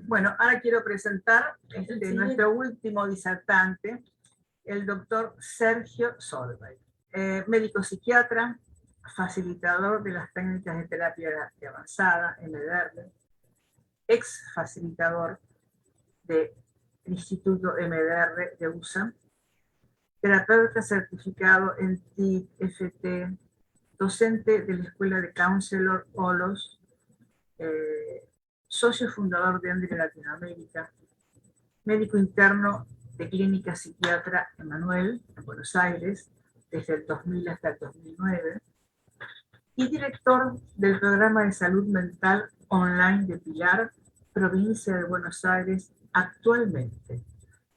Bueno, ahora quiero presentar nuestro último disertante, el doctor Sergio Solveig, médico psiquiatra, facilitador de las técnicas de terapia avanzada, MDR, ex facilitador del Instituto MDR de USA, terapeuta certificado en TIFT, docente de la Escuela de Counselor OLOS, socio fundador de Andre Latinoamérica, médico interno de Clínica Psiquiatra Emanuel, en Buenos Aires, desde el 2000 hasta el 2009, y director del Programa de Salud Mental Online de Pilar, provincia de Buenos Aires, actualmente.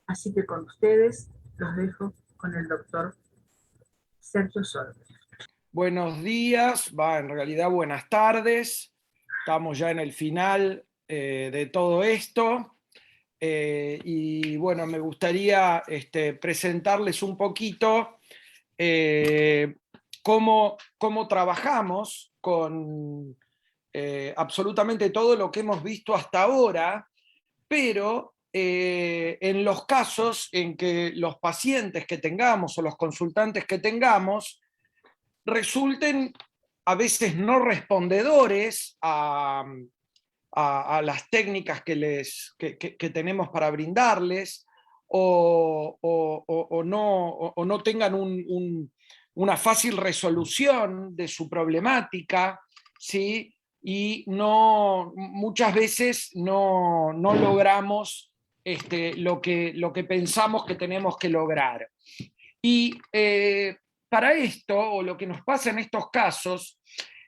Así que con ustedes los dejo con el doctor Sergio Solveig. Buenos días, en realidad buenas tardes. Estamos ya en el final de todo esto. Y bueno, me gustaría presentarles un poquito cómo trabajamos con absolutamente todo lo que hemos visto hasta ahora, pero en los casos en que los pacientes que tengamos o los consultantes que tengamos resulten a veces no respondedores a las técnicas que tenemos para brindarles, o no tengan una fácil resolución de su problemática, ¿sí? Y muchas veces no logramos lo que pensamos que tenemos que lograr. Y para esto, o lo que nos pasa en estos casos,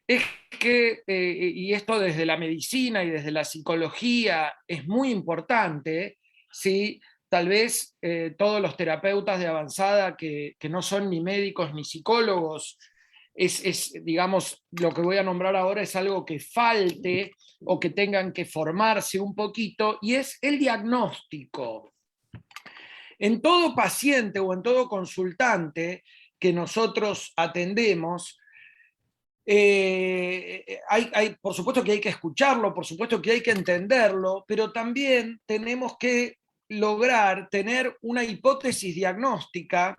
es que, y esto desde la medicina y desde la psicología es muy importante, ¿sí? Tal vez todos los terapeutas de avanzada que no son ni médicos ni psicólogos, digamos, lo que voy a nombrar ahora es algo que falte o que tengan que formarse un poquito, y es el diagnóstico. En todo paciente o en todo consultante que nosotros atendemos, por supuesto que hay que escucharlo, por supuesto que hay que entenderlo, pero también tenemos que lograr tener una hipótesis diagnóstica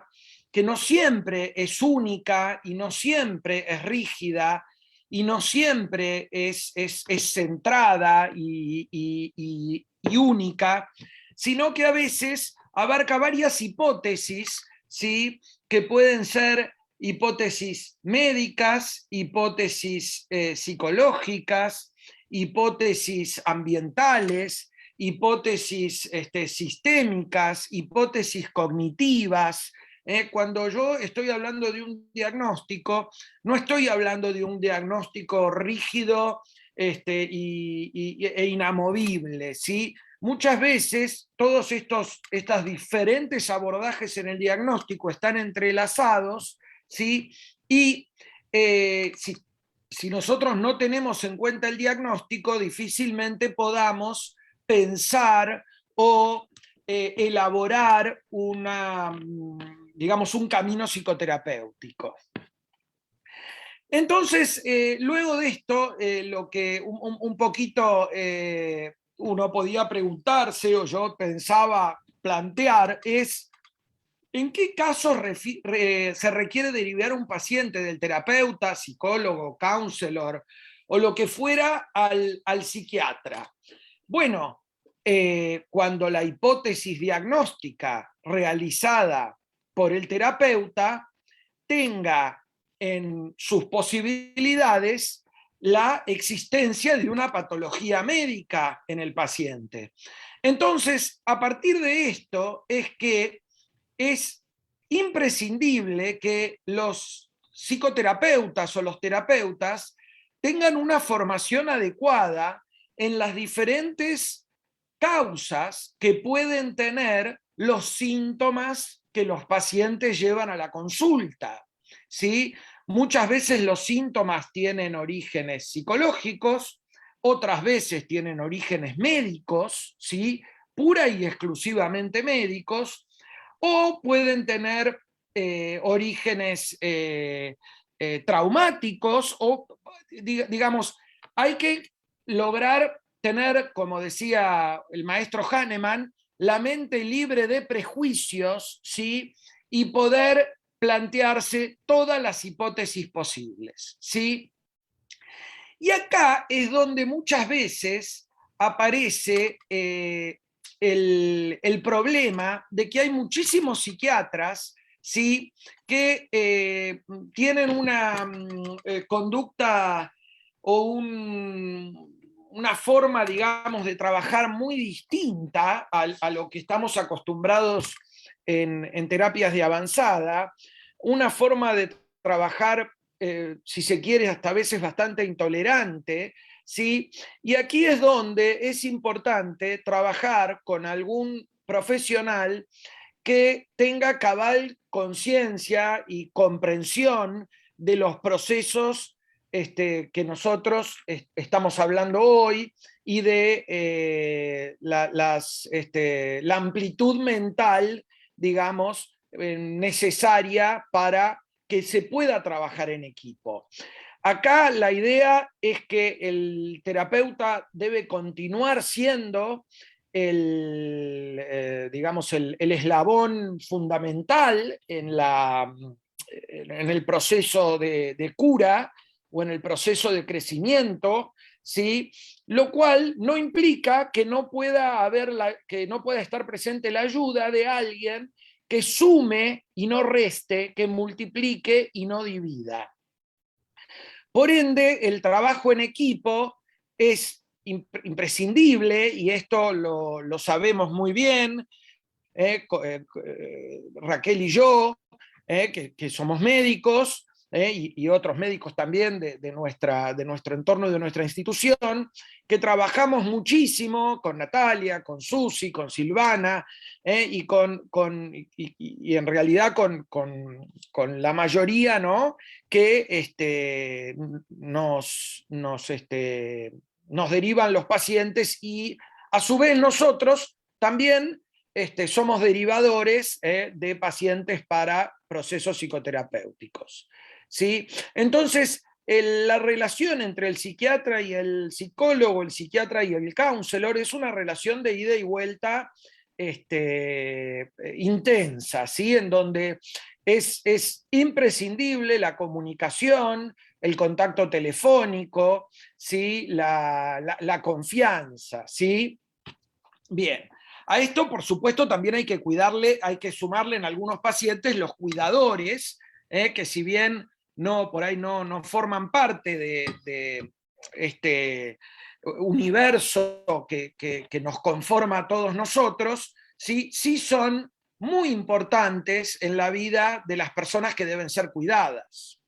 que no siempre es única y no siempre es rígida y no siempre es centrada y única, sino que a veces abarca varias hipótesis, ¿sí? Que pueden ser hipótesis médicas, hipótesis psicológicas, hipótesis ambientales, hipótesis sistémicas, hipótesis cognitivas. Cuando yo estoy hablando de un diagnóstico, no estoy hablando de un diagnóstico rígido e inamovible, ¿sí? Muchas veces todos estos diferentes abordajes en el diagnóstico están entrelazados, ¿sí? Y si nosotros no tenemos en cuenta el diagnóstico, difícilmente podamos pensar o elaborar digamos, un camino psicoterapéutico. Entonces, luego de esto, lo que un poquito uno podía preguntarse, o yo pensaba plantear, es ¿en qué casos se requiere derivar un paciente del terapeuta, psicólogo, counselor, o lo que fuera al psiquiatra? Bueno, cuando la hipótesis diagnóstica realizada por el terapeuta tenga en sus posibilidades la existencia de una patología médica en el paciente. Entonces, a partir de esto es que es imprescindible que los psicoterapeutas o los terapeutas tengan una formación adecuada en las diferentes causas que pueden tener los síntomas que los pacientes llevan a la consulta, ¿sí? Muchas veces los síntomas tienen orígenes psicológicos, otras veces tienen orígenes médicos, ¿sí? Pura y exclusivamente médicos, o pueden tener orígenes traumáticos, o digamos, hay que lograr tener, como decía el maestro Hahnemann, la mente libre de prejuicios, ¿sí? Y poder plantearse todas las hipótesis posibles, ¿sí? Y acá es donde muchas veces aparece el problema de que hay muchísimos psiquiatras, ¿sí? Que tienen una conducta o una forma, digamos, de trabajar muy distinta a lo que estamos acostumbrados en terapias de avanzada, una forma de trabajar, si se quiere, hasta a veces bastante intolerante, ¿sí? Y aquí es donde es importante trabajar con algún profesional que tenga cabal conciencia y comprensión de los procesos que nosotros estamos hablando hoy y de la amplitud mental, digamos, necesaria para que se pueda trabajar en equipo. Acá la idea es que el terapeuta debe continuar siendo digamos, el eslabón fundamental en el proceso de cura o en el proceso de crecimiento, ¿sí? Lo cual no implica que no pueda que no pueda estar presente la ayuda de alguien que sume y no reste, que multiplique y no divida. Por ende, el trabajo en equipo es imprescindible, y esto lo sabemos muy bien, Raquel y yo, que somos médicos, y otros médicos también de nuestro entorno y de nuestra institución, que trabajamos muchísimo con Natalia, con Susi, con Silvana, y en realidad con la mayoría, ¿no? Que nos derivan los pacientes, y a su vez nosotros también somos derivadores de pacientes para procesos psicoterapéuticos, ¿sí? Entonces, la relación entre el psiquiatra y el psicólogo, el psiquiatra y el counselor, es una relación de ida y vuelta intensa, ¿sí? En donde es imprescindible la comunicación, el contacto telefónico, ¿sí? La confianza, ¿sí? Bien. A esto, por supuesto, también hay que cuidarle, hay que sumarle en algunos pacientes los cuidadores, que si bien por ahí no forman parte de este universo que nos conforma a todos nosotros, sí son muy importantes en la vida de las personas que deben ser cuidadas.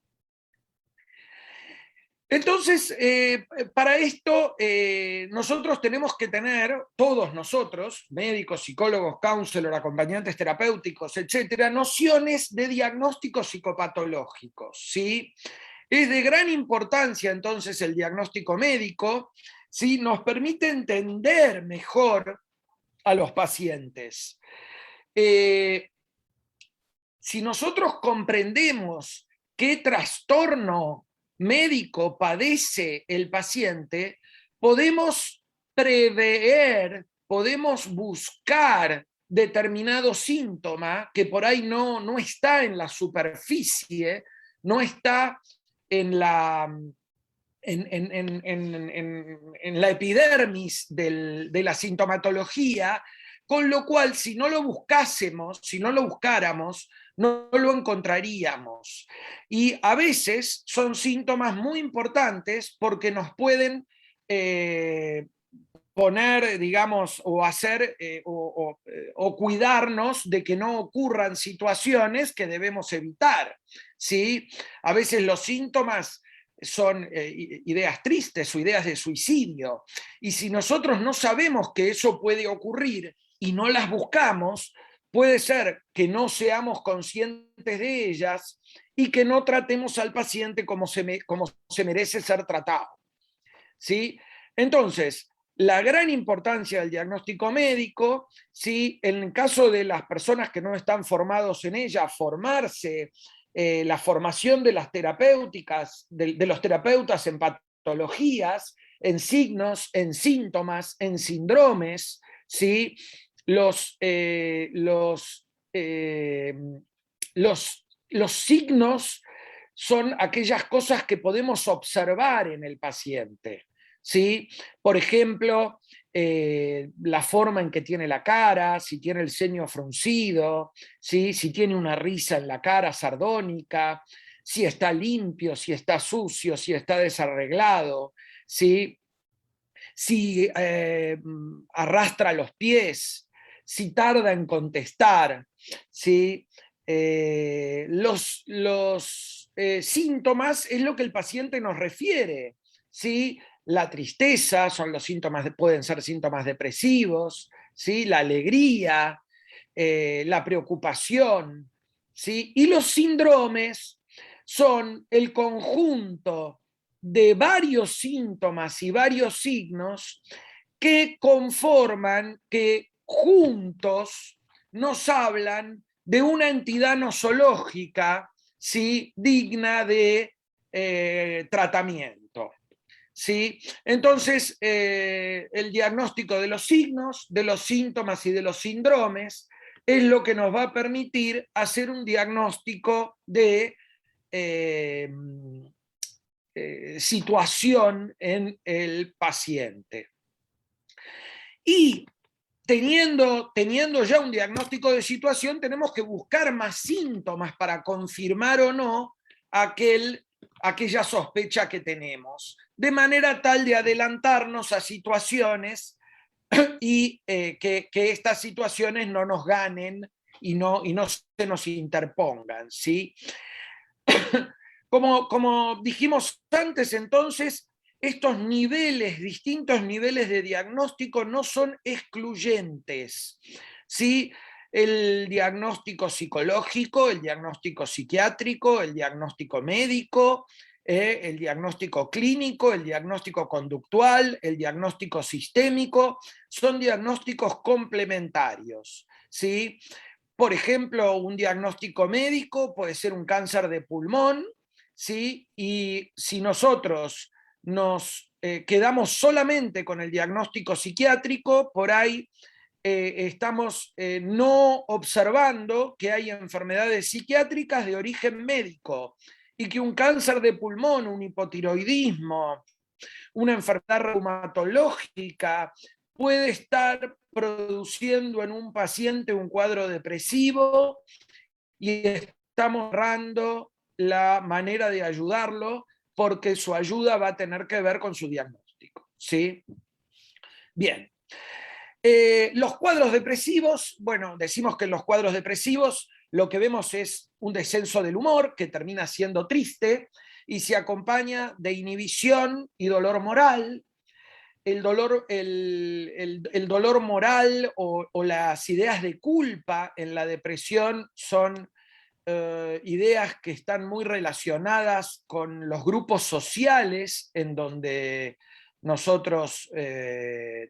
Entonces, para esto, nosotros tenemos que tener, todos nosotros, médicos, psicólogos, counselor, acompañantes terapéuticos, etcétera, nociones de diagnósticos psicopatológicos, ¿sí? Es de gran importancia, entonces, el diagnóstico médico, ¿sí? Nos permite entender mejor a los pacientes. Si nosotros comprendemos qué trastorno médico padece el paciente, podemos prever, podemos buscar determinado síntoma que por ahí no está en la superficie, no está en la epidermis de la sintomatología, con lo cual si no lo buscásemos, si no lo buscáramos, no lo encontraríamos. Y a veces son síntomas muy importantes porque nos pueden poner, digamos, o hacer o cuidarnos de que no ocurran situaciones que debemos evitar, ¿sí? A veces los síntomas son ideas tristes o ideas de suicidio, y si nosotros no sabemos que eso puede ocurrir y no las buscamos, puede ser que no seamos conscientes de ellas y que no tratemos al paciente como se merece ser tratado, ¿sí? Entonces, la gran importancia del diagnóstico médico, ¿sí? En el caso de las personas que no están formados en ella, formarse, la formación de las terapéuticas, de los terapeutas en patologías, en signos, en síntomas, en síndromes, ¿sí? Los, los signos son aquellas cosas que podemos observar en el paciente, ¿sí? Por ejemplo, la forma en que tiene la cara, si tiene el ceño fruncido, ¿sí? Si tiene una risa en la cara sardónica, si está limpio, si está sucio, si está desarreglado, ¿sí? Si arrastra los pies, si tarda en contestar, ¿sí? Los síntomas es lo que el paciente nos refiere, ¿sí? La tristeza son los síntomas, pueden ser síntomas depresivos, ¿sí? La alegría, la preocupación, ¿sí? Y los síndromes son el conjunto de varios síntomas y varios signos que conforman, que juntos nos hablan de una entidad nosológica, ¿sí? Digna de tratamiento. ¿Sí? Entonces, el diagnóstico de los signos, de los síntomas y de los síndromes es lo que nos va a permitir hacer un diagnóstico de situación en el paciente. Y teniendo ya un diagnóstico de situación, tenemos que buscar más síntomas para confirmar o no aquella sospecha que tenemos, de manera tal de adelantarnos a situaciones y que estas situaciones no nos ganen y no se nos interpongan, ¿sí? Como dijimos antes, entonces, estos niveles, distintos niveles de diagnóstico no son excluyentes, ¿sí? El diagnóstico psicológico, el diagnóstico psiquiátrico, el diagnóstico médico, el diagnóstico clínico, el diagnóstico conductual, el diagnóstico sistémico, son diagnósticos complementarios, ¿sí? Por ejemplo, un diagnóstico médico puede ser un cáncer de pulmón, ¿sí? Y si nosotros nos quedamos solamente con el diagnóstico psiquiátrico, por ahí estamos no observando que hay enfermedades psiquiátricas de origen médico y que un cáncer de pulmón, un hipotiroidismo, una enfermedad reumatológica puede estar produciendo en un paciente un cuadro depresivo y estamos errando la manera de ayudarlo porque su ayuda va a tener que ver con su diagnóstico, ¿sí? Bien. Los cuadros depresivos, bueno, decimos que en los cuadros depresivos lo que vemos es un descenso del humor que termina siendo triste y se acompaña de inhibición y dolor moral. El dolor moral o las ideas de culpa en la depresión son ideas que están muy relacionadas con los grupos sociales en donde nosotros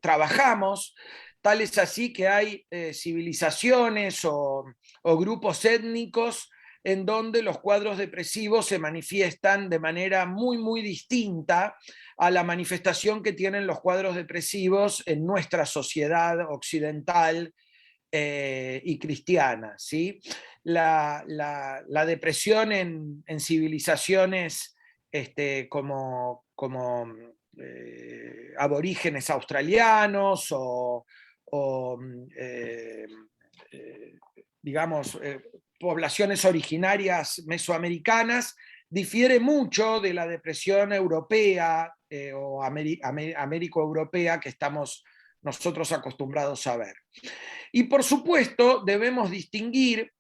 trabajamos. Tal es así que hay civilizaciones o grupos étnicos en donde los cuadros depresivos se manifiestan de manera muy, muy distinta a la manifestación que tienen los cuadros depresivos en nuestra sociedad occidental y cristiana, ¿sí? La depresión en civilizaciones como aborígenes australianos o digamos, poblaciones originarias mesoamericanas, difiere mucho de la depresión europea o américo-europea que estamos nosotros acostumbrados a ver. Y por supuesto debemos distinguir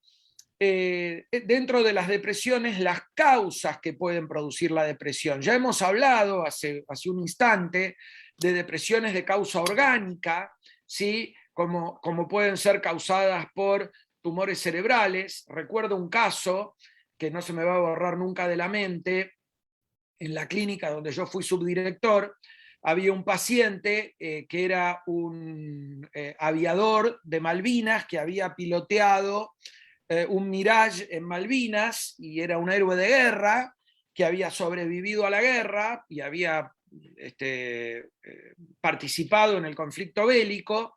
dentro de las depresiones las causas que pueden producir la depresión. Ya hemos hablado hace un instante de depresiones de causa orgánica, ¿sí? como pueden ser causadas por tumores cerebrales. Recuerdo un caso que no se me va a borrar nunca de la mente, en la clínica donde yo fui subdirector, había un paciente que era un aviador de Malvinas que había piloteado un Mirage en Malvinas y era un héroe de guerra que había sobrevivido a la guerra y había participado en el conflicto bélico,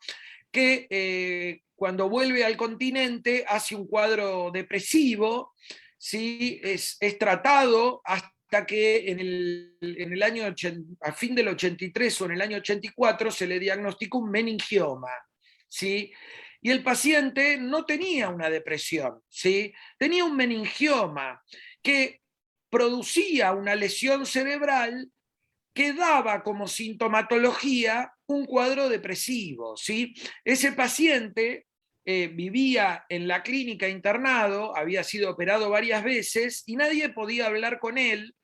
que cuando vuelve al continente hace un cuadro depresivo, ¿sí? Es tratado hasta que en el año a fin del 83 o en el año 84 se le diagnosticó un meningioma, ¿sí? Y el paciente no tenía una depresión, ¿sí? Tenía un meningioma que producía una lesión cerebral que daba como sintomatología un cuadro depresivo, ¿sí? Ese paciente vivía en la clínica internado, había sido operado varias veces y nadie podía hablar con él,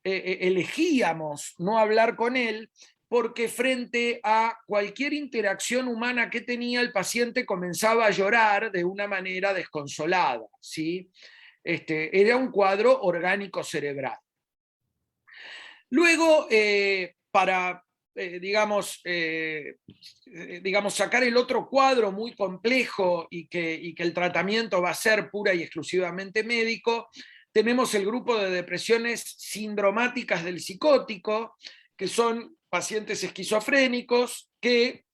elegíamos no hablar con él, porque frente a cualquier interacción humana que tenía, el paciente comenzaba a llorar de una manera desconsolada, ¿sí? Era un cuadro orgánico cerebral. Luego, para, digamos, sacar el otro cuadro muy complejo y que el tratamiento va a ser pura y exclusivamente médico, tenemos el grupo de depresiones sindromáticas del psicótico, que son pacientes esquizofrénicos que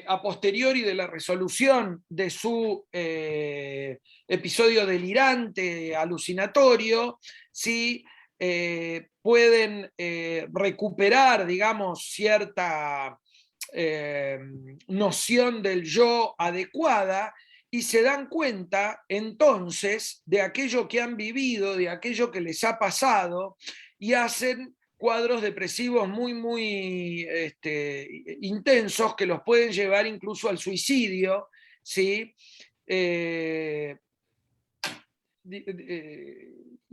a posteriori de la resolución de su episodio delirante, alucinatorio, ¿sí? Pueden recuperar, digamos, cierta noción del yo adecuada y se dan cuenta entonces de aquello que han vivido, de aquello que les ha pasado y hacen cuadros depresivos muy, muy intensos que los pueden llevar incluso al suicidio, ¿sí?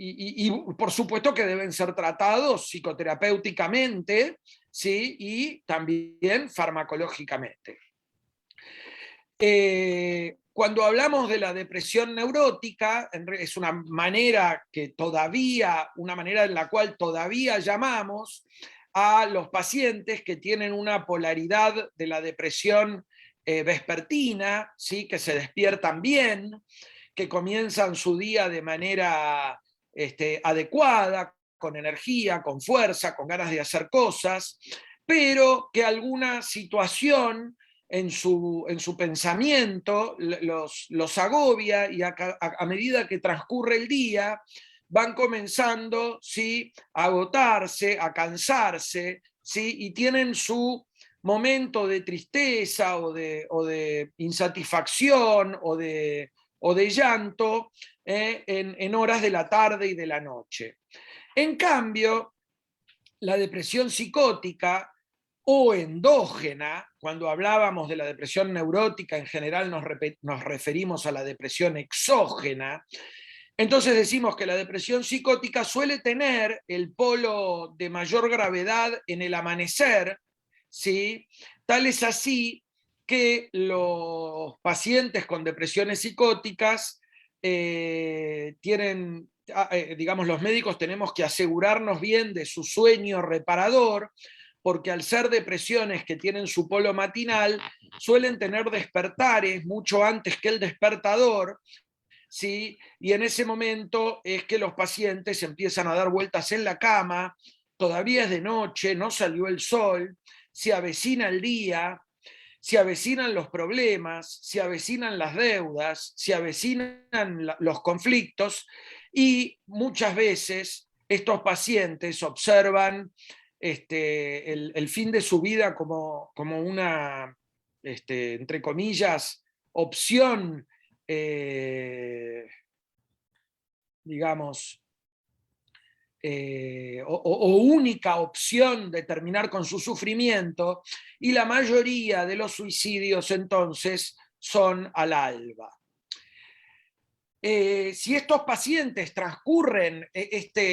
Y por supuesto que deben ser tratados psicoterapéuticamente, ¿sí? Y también farmacológicamente. Cuando hablamos de la depresión neurótica, es una manera en la cual todavía llamamos a los pacientes que tienen una polaridad de la depresión vespertina, ¿sí? Que se despiertan bien, que comienzan su día de manera adecuada, con energía, con fuerza, con ganas de hacer cosas, pero que alguna situación en su pensamiento los agobia y a medida que transcurre el día van comenzando, ¿sí? A agotarse, a cansarse, ¿sí? Y tienen su momento de tristeza o de insatisfacción o de llanto en horas de la tarde y de la noche. En cambio, la depresión psicótica o endógena, cuando hablábamos de la depresión neurótica, en general nos referimos a la depresión exógena. Entonces decimos que la depresión psicótica suele tener el polo de mayor gravedad en el amanecer, ¿sí? Tal es así que los pacientes con depresiones psicóticas tienen, digamos, los médicos tenemos que asegurarnos bien de su sueño reparador, porque al ser depresiones que tienen su polo matinal, suelen tener despertares mucho antes que el despertador, ¿sí? Y en ese momento es que los pacientes empiezan a dar vueltas en la cama, todavía es de noche, no salió el sol, se avecina el día, se avecinan los problemas, se avecinan las deudas, se avecinan los conflictos y muchas veces estos pacientes observan el fin de su vida como una, entre comillas, opción, digamos, o única opción de terminar con su sufrimiento, y la mayoría de los suicidios entonces son al alba. Si estos pacientes transcurren estas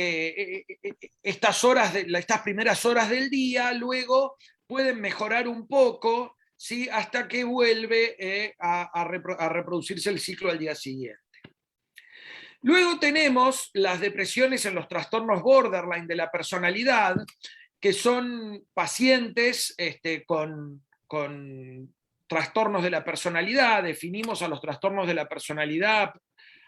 primeras horas del día, luego pueden mejorar un poco, ¿sí? Hasta que vuelve a reproducirse el ciclo al día siguiente. Luego tenemos las depresiones en los trastornos borderline de la personalidad, que son pacientes con trastornos de la personalidad. Definimos a los trastornos de la personalidad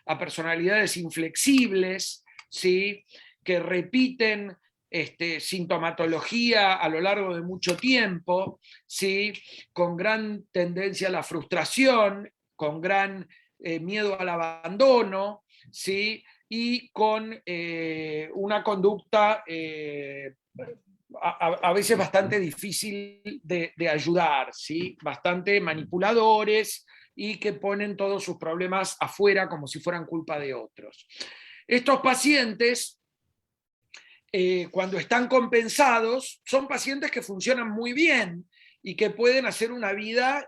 a personalidades inflexibles, ¿sí? Que repiten sintomatología a lo largo de mucho tiempo, ¿sí? Con gran tendencia a la frustración, con gran miedo al abandono, ¿sí? Y con una conducta a veces bastante difícil de ayudar, ¿sí? Bastante manipuladores y que ponen todos sus problemas afuera como si fueran culpa de otros. Estos pacientes, cuando están compensados, son pacientes que funcionan muy bien y que pueden hacer una vida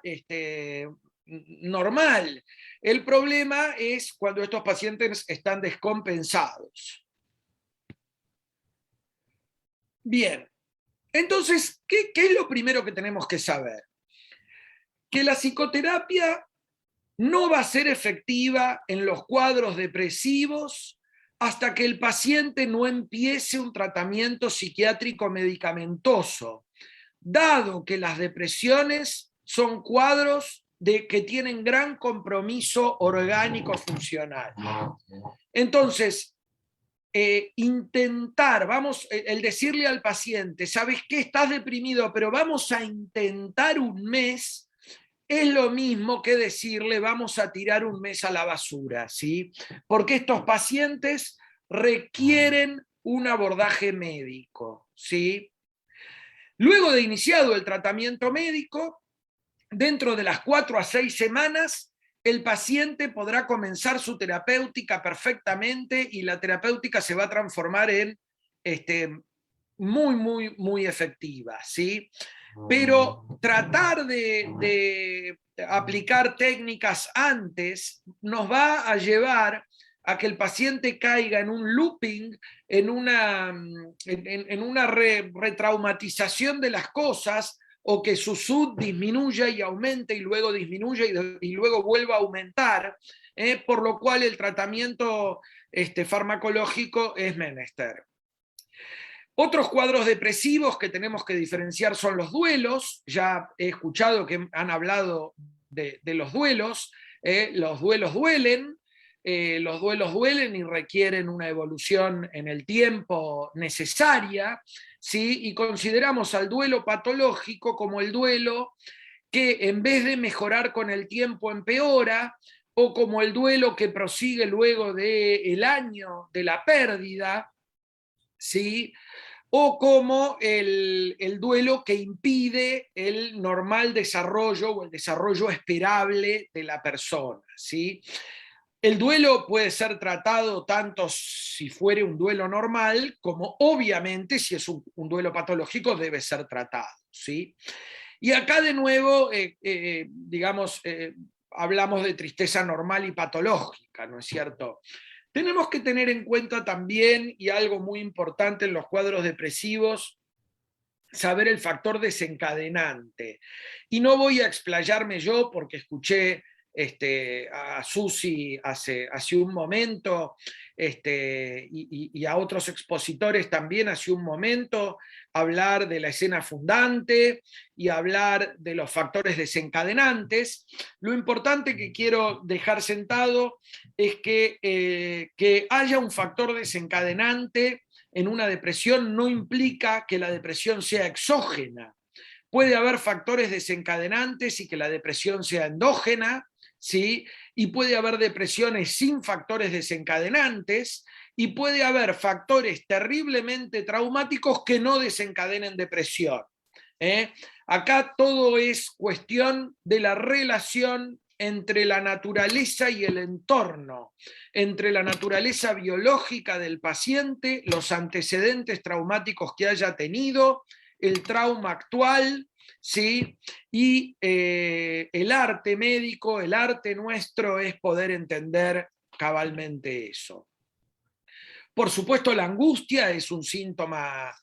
normal. El problema es cuando estos pacientes están descompensados. Bien, entonces, ¿qué es lo primero que tenemos que saber? Que la psicoterapia no va a ser efectiva en los cuadros depresivos hasta que el paciente no empiece un tratamiento psiquiátrico medicamentoso, dado que las depresiones son cuadros que tienen gran compromiso orgánico funcional. Entonces, intentar, el decirle al paciente, ¿sabes qué? Estás deprimido, pero vamos a intentar un mes, es lo mismo que decirle, vamos a tirar un mes a la basura, ¿sí? Porque estos pacientes requieren un abordaje médico, ¿sí? Luego de iniciado el tratamiento médico, dentro de las 4 a 6 semanas, el paciente podrá comenzar su terapéutica perfectamente y la terapéutica se va a transformar en muy efectiva, ¿sí? Pero tratar de aplicar técnicas antes nos va a llevar a que el paciente caiga en un looping, en una retraumatización de las cosas, o que su SUD disminuya y aumente y luego disminuya y luego vuelva a aumentar, por lo cual el tratamiento farmacológico es menester. Otros cuadros depresivos que tenemos que diferenciar son los duelos. Ya he escuchado que han hablado de los duelos. Los duelos duelen. Los duelos duelen y requieren una evolución en el tiempo necesaria, ¿sí? Y consideramos al duelo patológico como el duelo que en vez de mejorar con el tiempo empeora, o como el duelo que prosigue luego del año de la pérdida, ¿sí? O como el duelo que impide el normal desarrollo o el desarrollo esperable de la persona, ¿sí? El duelo puede ser tratado tanto si fuere un duelo normal, como obviamente si es un duelo patológico debe ser tratado, ¿sí? Y acá de nuevo, hablamos de tristeza normal y patológica, ¿no es cierto? Tenemos que tener en cuenta también, y algo muy importante en los cuadros depresivos, saber el factor desencadenante. Y no voy a explayarme yo porque escuché a Susi hace un momento y a otros expositores también hace un momento hablar de la escena fundante y hablar de los factores desencadenantes. Lo importante que quiero dejar sentado es que haya un factor desencadenante en una depresión no implica que la depresión sea exógena. Puede haber factores desencadenantes y que la depresión sea endógena, ¿sí? Y puede haber depresiones sin factores desencadenantes, y puede haber factores terriblemente traumáticos que no desencadenen depresión. Acá todo es cuestión de la relación entre la naturaleza y el entorno, entre la naturaleza biológica del paciente, los antecedentes traumáticos que haya tenido, el trauma actual, ¿sí? Y el arte médico, el arte nuestro es poder entender cabalmente eso. Por supuesto, la angustia es un síntoma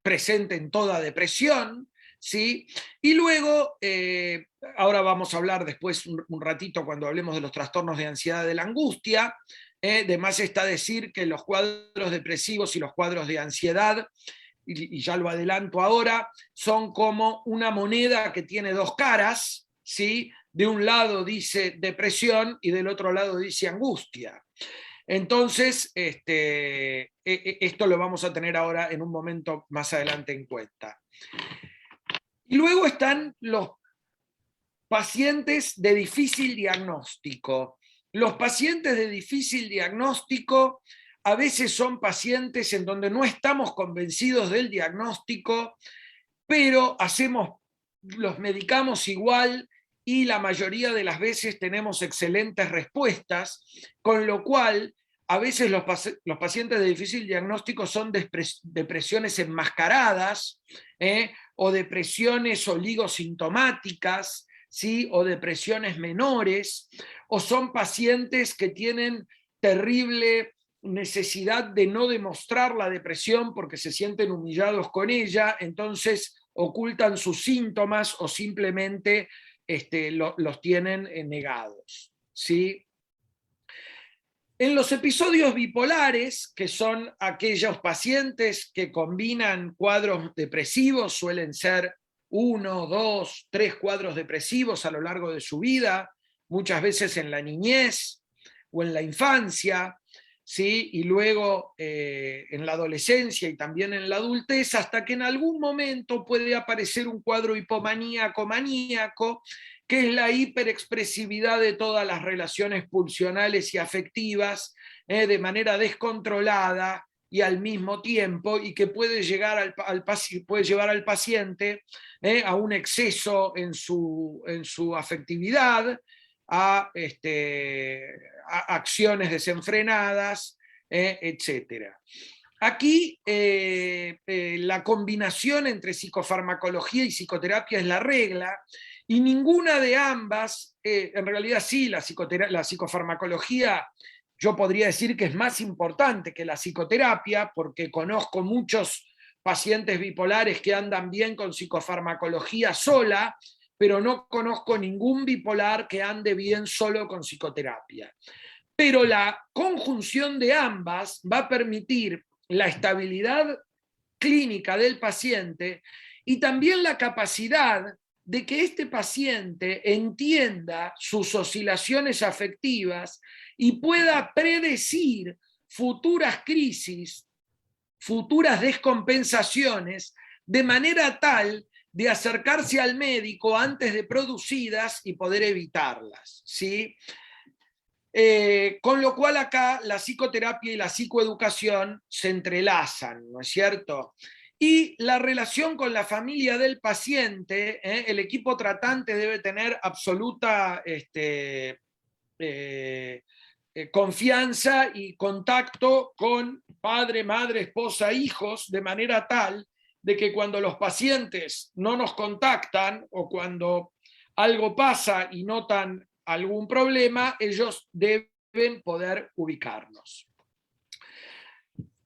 presente en toda depresión, ¿sí? Y luego, ahora vamos a hablar después un ratito cuando hablemos de los trastornos de ansiedad de la angustia. De más está decir que los cuadros depresivos y los cuadros de ansiedad, y ya lo adelanto ahora, son como una moneda que tiene dos caras, ¿sí? De un lado dice depresión y del otro lado dice angustia. Entonces, esto lo vamos a tener ahora en un momento más adelante en cuenta. Y luego están los pacientes de difícil diagnóstico. Los pacientes de difícil diagnóstico a veces son pacientes en donde no estamos convencidos del diagnóstico, pero los medicamos igual y la mayoría de las veces tenemos excelentes respuestas, con lo cual a veces los pacientes de difícil diagnóstico son depresiones enmascaradas, o depresiones oligosintomáticas, ¿sí? O depresiones menores, o son pacientes que tienen terrible necesidad de no demostrar la depresión porque se sienten humillados con ella, entonces ocultan sus síntomas o simplemente los tienen negados, ¿sí? En los episodios bipolares, que son aquellos pacientes que combinan cuadros depresivos, suelen ser 1, 2, 3 cuadros depresivos a lo largo de su vida, muchas veces en la niñez o en la infancia, ¿sí? Y luego en la adolescencia y también en la adultez, hasta que en algún momento puede aparecer un cuadro hipomaníaco-maníaco, que es la hiperexpresividad de todas las relaciones pulsionales y afectivas de manera descontrolada y al mismo tiempo, y que puede llegar puede llevar al paciente a un exceso en su afectividad, a acciones desenfrenadas, etc. Aquí la combinación entre psicofarmacología y psicoterapia es la regla, y ninguna de ambas, en realidad sí, la psicofarmacología yo podría decir que es más importante que la psicoterapia, porque conozco muchos pacientes bipolares que andan bien con psicofarmacología sola, pero no conozco ningún bipolar que ande bien solo con psicoterapia. Pero la conjunción de ambas va a permitir la estabilidad clínica del paciente y también la capacidad de que este paciente entienda sus oscilaciones afectivas y pueda predecir futuras crisis, futuras descompensaciones, de manera tal de acercarse al médico antes de producidas y poder evitarlas, ¿sí? Con lo cual acá la psicoterapia y la psicoeducación se entrelazan, ¿no es cierto? Y la relación con la familia del paciente, el equipo tratante debe tener absoluta confianza y contacto con padre, madre, esposa, hijos, de manera tal de que cuando los pacientes no nos contactan o cuando algo pasa y notan algún problema, ellos deben poder ubicarnos.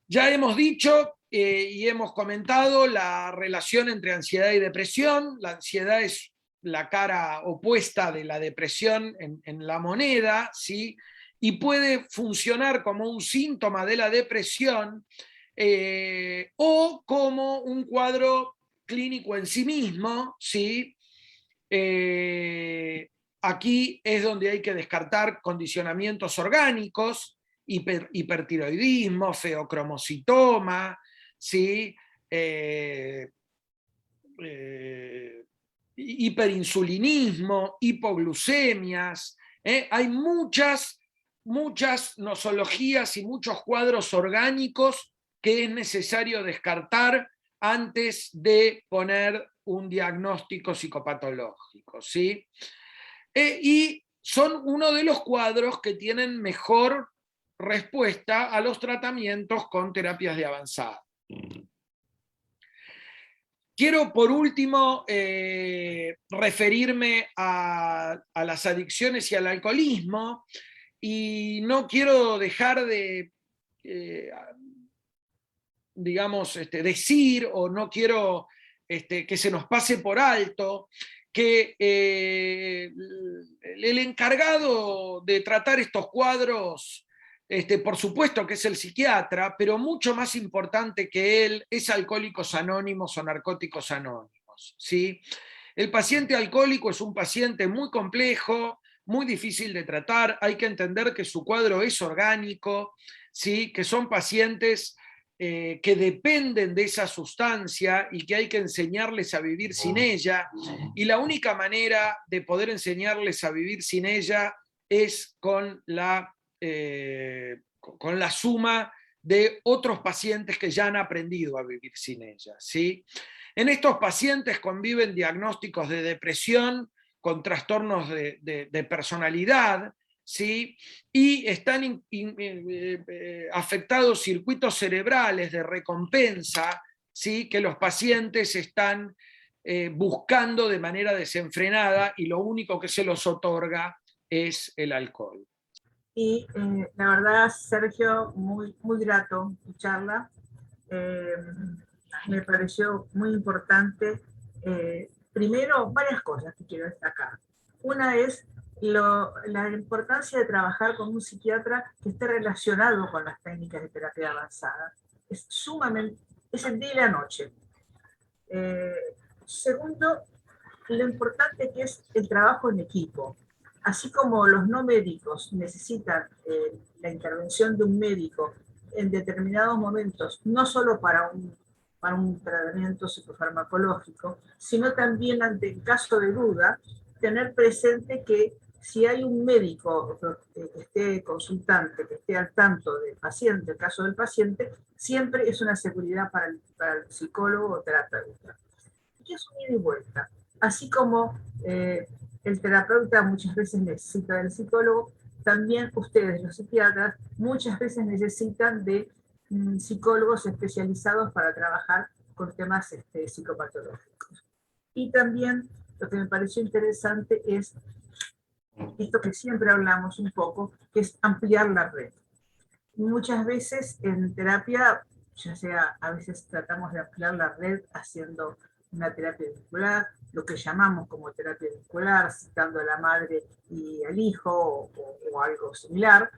Ya hemos dicho y hemos comentado la relación entre ansiedad y depresión. La ansiedad es la cara opuesta de la depresión en la moneda, ¿sí? Y puede funcionar como un síntoma de la depresión o como un cuadro clínico en sí mismo, ¿sí? Aquí es donde hay que descartar condicionamientos orgánicos, hipertiroidismo, feocromocitoma, ¿sí? Hiperinsulinismo, hipoglucemias. Hay muchas nosologías y muchos cuadros orgánicos que es necesario descartar antes de poner un diagnóstico psicopatológico, ¿sí? Y son uno de los cuadros que tienen mejor respuesta a los tratamientos con terapias de avanzada. Quiero por último referirme a las adicciones y al alcoholismo, y no quiero dejar de digamos, decir, o no quiero que se nos pase por alto, que el encargado de tratar estos cuadros, por supuesto que es el psiquiatra, pero mucho más importante que él es Alcohólicos Anónimos o Narcóticos Anónimos, ¿sí? El paciente alcohólico es un paciente muy complejo, muy difícil de tratar. Hay que entender que su cuadro es orgánico, ¿sí? Que son pacientes que dependen de esa sustancia y que hay que enseñarles a vivir sin ella. Y la única manera de poder enseñarles a vivir sin ella es con la suma de otros pacientes que ya han aprendido a vivir sin ella, ¿sí? En estos pacientes conviven diagnósticos de depresión con trastornos de personalidad, ¿sí? Y están afectados circuitos cerebrales de recompensa, ¿sí? Que los pacientes están buscando de manera desenfrenada y lo único que se los otorga es el alcohol. Y la verdad, Sergio, muy, muy grato tu charla. Me pareció muy importante. Primero, varias cosas que quiero destacar. Una es la importancia de trabajar con un psiquiatra que esté relacionado con las técnicas de terapia avanzada. Es sumamente, es el día y la noche. Segundo, lo importante que es el trabajo en equipo. Así como los no médicos necesitan la intervención de un médico en determinados momentos, no solo para un tratamiento psicofarmacológico, sino también ante el caso de duda, tener presente que si hay un médico que esté consultante, que esté al tanto del paciente, el caso del paciente, siempre es una seguridad para el psicólogo o terapeuta. Y es un ida y vuelta. Así como el terapeuta muchas veces necesita del psicólogo, también ustedes, los psiquiatras, muchas veces necesitan de psicólogos especializados para trabajar con temas psicopatológicos. Y también lo que me pareció interesante es esto que siempre hablamos un poco, que es ampliar la red. Muchas veces en terapia, ya sea, a veces tratamos de ampliar la red haciendo una terapia vincular, lo que llamamos como terapia vincular, citando a la madre y al hijo o algo similar,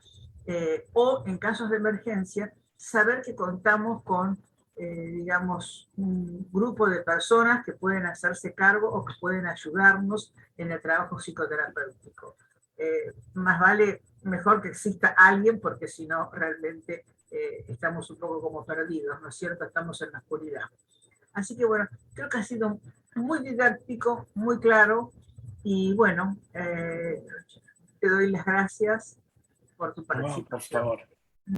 o en casos de emergencia, saber que contamos con, digamos, un grupo de personas que pueden hacerse cargo o que pueden ayudarnos en el trabajo psicoterapéutico. Más vale, mejor que exista alguien, porque si no, realmente estamos un poco como perdidos, ¿no es cierto? Estamos en la oscuridad. Así que bueno, creo que ha sido muy didáctico, muy claro, y bueno, te doy las gracias por tu participación. No, por favor.